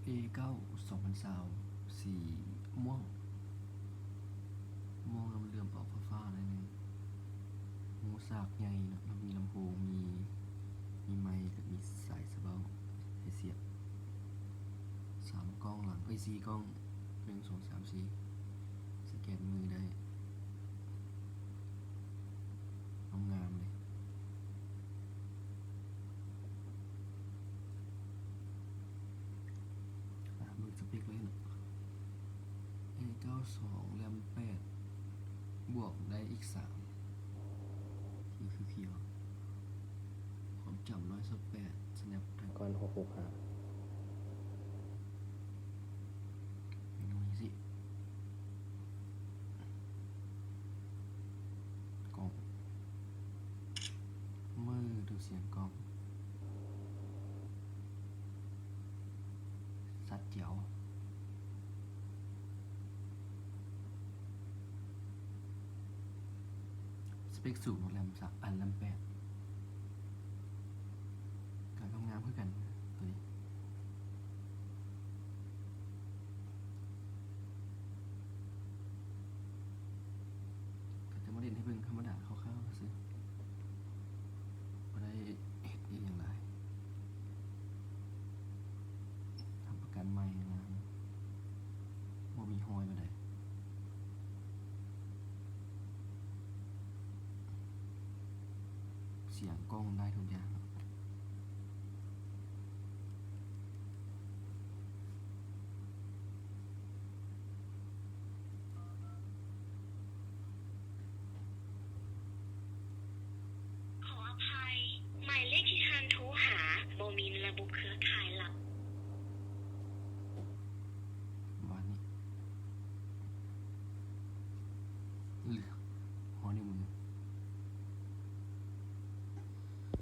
A9 2020สีม่วงเลื่อมออกฟ้าๆหน่อยนึงหูสากใหญ่เนาะมีลำโพงมีไมค์กับมีสายสะเบาให้เสียบ3 กล้องหลัง4 กล้อง1 2 3 4สแกนมือได้งามเลยมือสเปคเลยเนาะ A92 แรม8บวกได้อีก3ที่คือเขียวความจำ128 Snapdragon 665เมนูนี้สิกล้องมือดูเสียงกล้องสัดเจ๋วสเปคสูงแรม3แรม8การทำงานเพื่อกันตัวนี้ก็จะมาเด่นให้เบิ่งธรรมดาคร่าวๆซื้อบ่ได้เฮ็ดอีกอย่างไรทำประกันใหม่นะบ่มีห้อยบ่ได้เสียงกล้องได้ทุกอย่างขออภัยหมายเลขที่ท่านโทรหาบ่มีระบบเครือข่ายหลักประมาณนี้เหลือหัวนิ้วมือ